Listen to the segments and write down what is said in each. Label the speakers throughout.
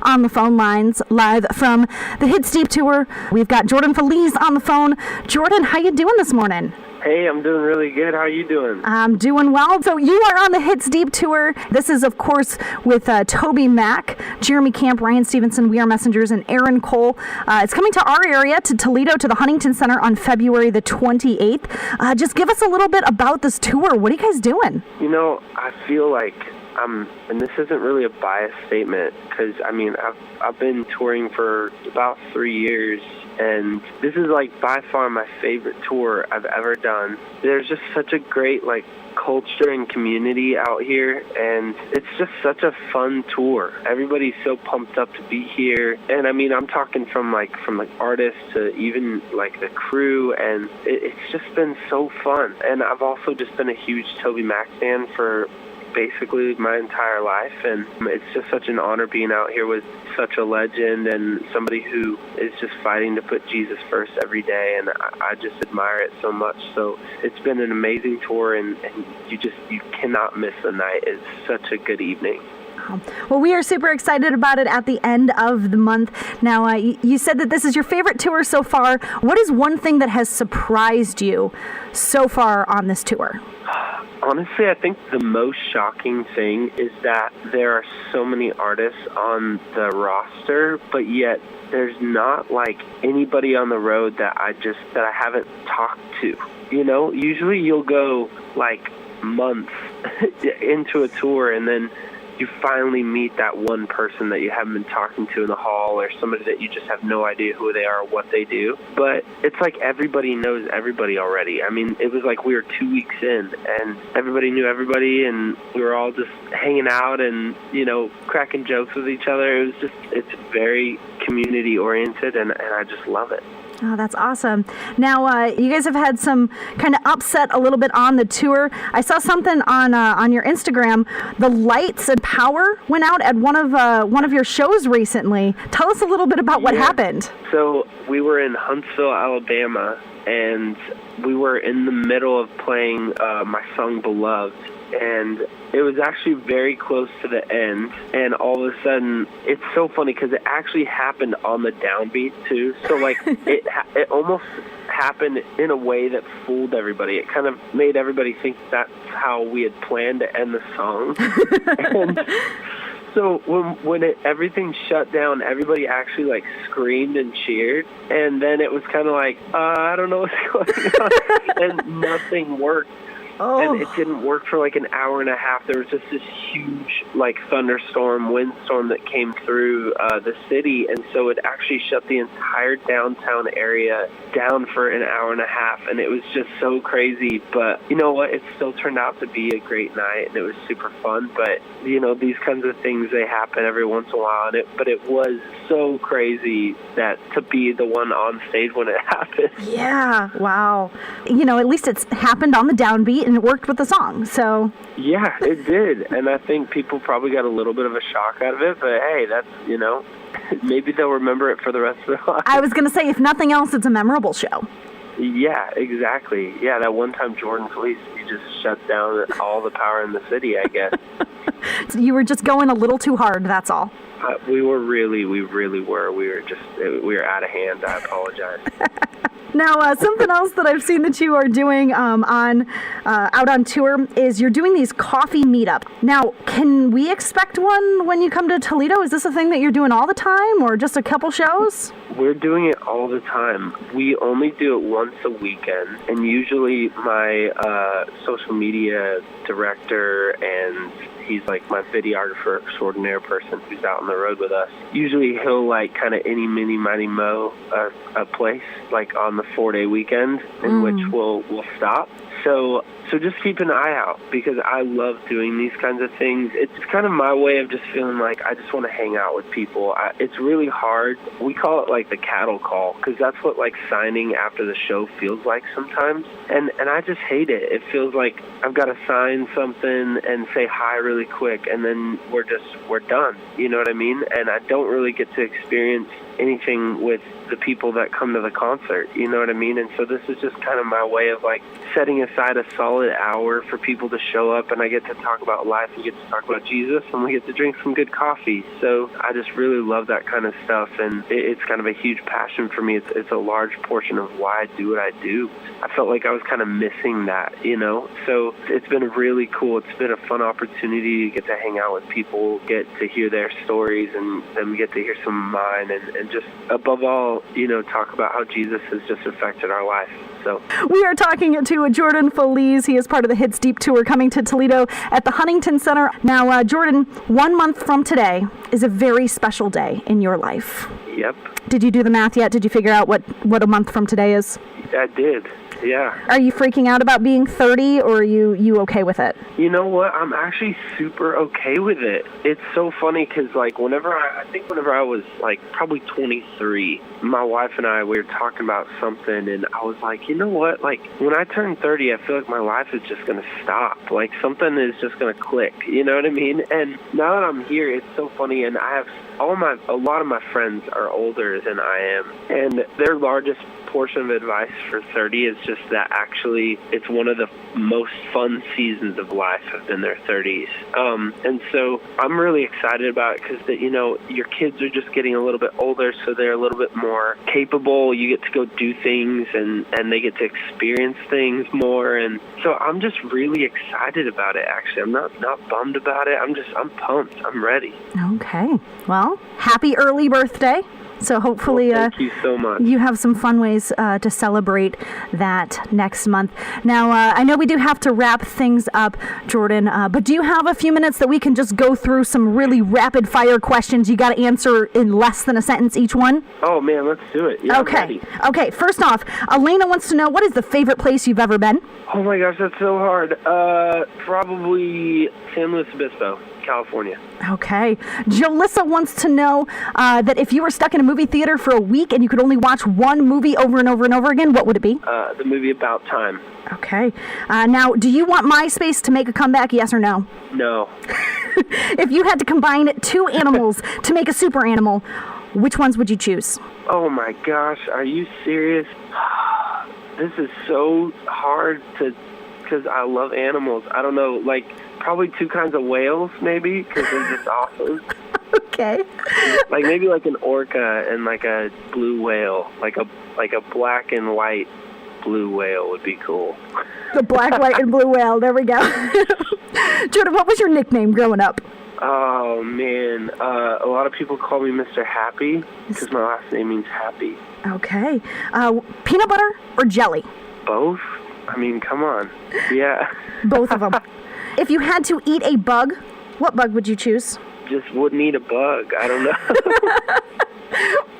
Speaker 1: on the phone lines live from the Hits Deep Tour. We've got Jordan Feliz on the phone. Jordan, how you doing this morning?
Speaker 2: Hey, I'm doing really good. How are you doing?
Speaker 1: I'm doing well. So you are on the Hits Deep Tour. This is, of course, with Toby Mac, Jeremy Camp, Ryan Stevenson, We Are Messengers, and Aaron Cole. It's coming to our area, to Toledo, to the Huntington Center on February the 28th. Just give us a little bit about this tour. What are you guys doing?
Speaker 2: You know, I feel like and this isn't really a biased statement, because, I mean, I've been touring for about 3 years, and this is, like, by far my favorite tour I've ever done. There's just such a great, like, culture and community out here, and it's just such a fun tour. Everybody's so pumped up to be here, and I mean, I'm talking from artists to even like the crew, and it's just been so fun. And I've also just been a huge Toby Mac fan for basically my entire life, and it's just such an honor being out here with such a legend and somebody who is just fighting to put Jesus first every day, and I just admire it so much. So it's been an amazing tour, and you cannot miss the night. It's such a good evening.
Speaker 1: Well, we are super excited about it at the end of the month. Now, you said that this is your favorite tour so far. What is one thing that has surprised you so far on this tour?
Speaker 2: Honestly, I think the most shocking thing is that there are so many artists on the roster, but yet there's not like anybody on the road that I haven't talked to. You know, usually you'll go like months into a tour, and then you finally meet that one person that you haven't been talking to in the hall, or somebody that you just have no idea who they are or what they do. But it's like everybody knows everybody already. I mean, it was like we were 2 weeks in, and everybody knew everybody, and we were all just hanging out and, you know, cracking jokes with each other. It's very community-oriented, and I just love it.
Speaker 1: Oh, that's awesome. Now, you guys have had some kind of upset a little bit on the tour. I saw something on your Instagram. The lights and power went out at one of your shows recently. Tell us a little bit about what happened.
Speaker 2: So we were in Huntsville, Alabama, and we were in the middle of playing my song Beloved. And it was actually very close to the end, and all of a sudden, it's so funny because it actually happened on the downbeat too. So like it almost happened in a way that fooled everybody. It kind of made everybody think that's how we had planned to end the song. And so when everything shut down, everybody actually like screamed and cheered, and then it was kind of like I don't know what's going on, and nothing worked.
Speaker 1: Oh.
Speaker 2: And it didn't work for like an hour and a half. There was just this huge like thunderstorm, windstorm that came through the city, and so it actually shut the entire downtown area down for an hour and a half, and it was just so crazy. But you know what? It still turned out to be a great night, and it was super fun. But you know, these kinds of things, they happen every once in a while, but it was so crazy that to be the one on stage when it happened.
Speaker 1: Yeah, wow. You know, at least it's happened on the downbeat, and it worked with the song, so.
Speaker 2: Yeah, it did, and I think people probably got a little bit of a shock out of it, but hey, that's, you know, maybe they'll remember it for the rest of their life.
Speaker 1: I was going to say, if nothing else, it's a memorable show.
Speaker 2: Yeah, exactly. Yeah, that one time Jordan Feliz, he just shut down all the power in the city, I guess.
Speaker 1: You were just going a little too hard, that's all.
Speaker 2: We really were. We were out of hand. I apologize.
Speaker 1: Now, something else that I've seen that you are doing out on tour is you're doing these coffee meetups. Now, can we expect one when you come to Toledo? Is this a thing that you're doing all the time, or just a couple shows?
Speaker 2: We're doing it all the time. We only do it once a weekend, and usually my social media director, and he's like my videographer extraordinaire person who's out on the road with us. Usually he'll like kind of any mini mighty mo a place like on the 4-day weekend in which we'll stop. So just keep an eye out, because I love doing these kinds of things. It's kind of my way of just feeling like I just want to hang out with people. It's really hard. We call it like the cattle call, because that's what like signing after the show feels like sometimes. And I just hate it. It feels like I've got to sign something and say hi really quick, and then we're done. You know what I mean? And I don't really get to experience anything with the people that come to the concert, you know what I mean? And so this is just kind of my way of like setting a aside a solid hour for people to show up, and I get to talk about life, we get to talk about Jesus, and we get to drink some good coffee. So I just really love that kind of stuff, and it's kind of a huge passion for me. It's a large portion of why I do what I do. I felt like I was kind of missing that, So it's been really cool. It's been a fun opportunity to get to hang out with people, get to hear their stories, and then we get to hear some of mine, and just above all, talk about how Jesus has just affected our life. So
Speaker 1: we are talking to Jordan Feliz. He is part of the Hits Deep Tour coming to Toledo at the Huntington Center. Now, Jordan, 1 month from today is a very special day in your life.
Speaker 2: Yep.
Speaker 1: Did you do the math yet? Did you figure out what a month from today is?
Speaker 2: I did. Yeah.
Speaker 1: Are you freaking out about being 30, or are you okay with it?
Speaker 2: You know what? I'm actually super okay with it. It's so funny because, whenever I was, probably 23, my wife and I, we were talking about something, and I was like, you know what? When I turn 30, I feel like my life is just going to stop. Something is just going to click. You know what I mean? And now that I'm here, it's so funny, and I have a lot of my friends are older than I am, and their largest portion of advice for 30 is just that actually it's one of the most fun seasons of life have been their 30s. And so I'm really excited about it because, your kids are just getting a little bit older, so they're a little bit more capable. You get to go do things, and they get to experience things more. And so I'm just really excited about it, actually. I'm not bummed about it. I'm pumped. I'm ready.
Speaker 1: Okay. Well, happy early birthday. So hopefully
Speaker 2: thank you so much.
Speaker 1: You have some fun ways to celebrate that next month. Now, I know we do have to wrap things up, Jordan, but do you have a few minutes that we can just go through some really rapid-fire questions you got to answer in less than a sentence each one?
Speaker 2: Oh, man, let's do it. Yeah,
Speaker 1: okay.
Speaker 2: I'm ready.
Speaker 1: Okay, first off, Elena wants to know, what is the favorite place you've ever been?
Speaker 2: Oh, my gosh, that's so hard. Probably San Luis Obispo, California.
Speaker 1: Okay. Jalissa wants to know that if you were stuck in a movie theater for a week and you could only watch one movie over and over and over again, what would it be?
Speaker 2: The movie About Time.
Speaker 1: Okay. Now, do you want MySpace to make a comeback, yes or no?
Speaker 2: No.
Speaker 1: If you had to combine two animals to make a super animal, which ones would you choose?
Speaker 2: Oh, my gosh. Are you serious? This is so hard because I love animals. I don't know, probably two kinds of whales, maybe, because they're just awesome.
Speaker 1: Okay.
Speaker 2: Maybe an orca and a blue whale, like a black and white blue whale would be cool.
Speaker 1: The black, white, and blue whale. There we go. Jordan, what was your nickname growing up?
Speaker 2: Oh, man. A lot of people call me Mr. Happy because my last name means happy.
Speaker 1: Okay. Peanut butter or jelly?
Speaker 2: Both? I mean, come on. Yeah.
Speaker 1: Both of them. If you had to eat a bug, what bug would you choose?
Speaker 2: Just wouldn't eat a bug. I don't know.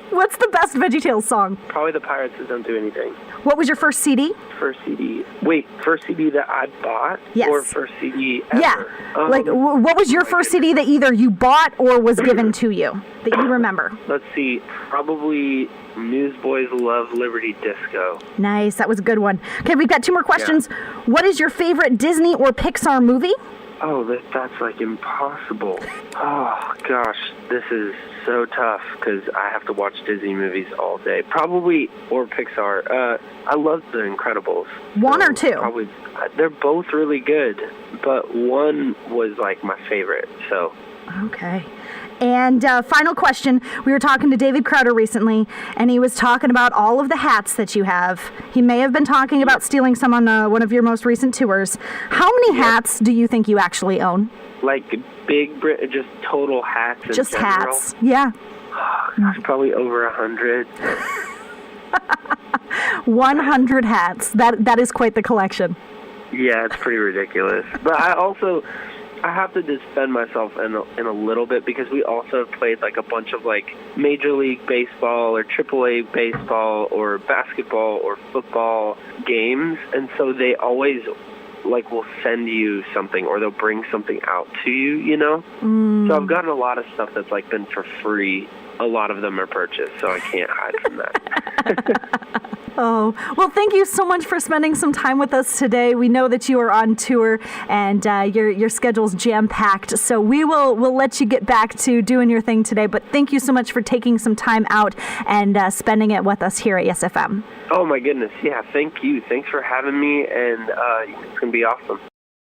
Speaker 1: What's the best VeggieTales song?
Speaker 2: Probably the Pirates that Don't Do Anything.
Speaker 1: What was your first CD?
Speaker 2: First CD. Wait, first CD that I bought?
Speaker 1: Yes.
Speaker 2: Or first CD ever?
Speaker 1: Yeah. What was your first CD that either you bought or was given to you that you remember?
Speaker 2: Let's see. Probably Newsboys Love Liberty Disco.
Speaker 1: Nice. That was a good one. Okay, we've got two more questions. Yeah. What is your favorite Disney or Pixar movie?
Speaker 2: Oh, that's impossible. Oh, gosh. This is so tough because I have to watch Disney movies all day. Probably, or Pixar. I love The Incredibles.
Speaker 1: One or two?
Speaker 2: Probably. They're both really good, but one was my favorite, so.
Speaker 1: Okay. And final question. We were talking to David Crowder recently, and he was talking about all of the hats that you have. He may have been talking about stealing some on one of your most recent tours. How many hats do you think you actually own?
Speaker 2: Just total hats in
Speaker 1: just
Speaker 2: general?
Speaker 1: Hats, yeah.
Speaker 2: Oh, gosh, probably over 100.
Speaker 1: 100 hats. That is quite the collection.
Speaker 2: Yeah, it's pretty ridiculous. But I have to defend myself in a little bit because we also have played a bunch of Major League Baseball or AAA baseball or basketball or football games, and so they always will send you something or they'll bring something out to you, So I've gotten a lot of stuff that's been for free. A lot of them are purchased, so I can't hide from that.
Speaker 1: Oh, well, thank you so much for spending some time with us today. We know that you are on tour and your schedule's jam-packed, so we'll let you get back to doing your thing today. But thank you so much for taking some time out and spending it with us here at YesFM.
Speaker 2: Oh, my goodness. Yeah, thank you. Thanks for having me, and it's going to be awesome.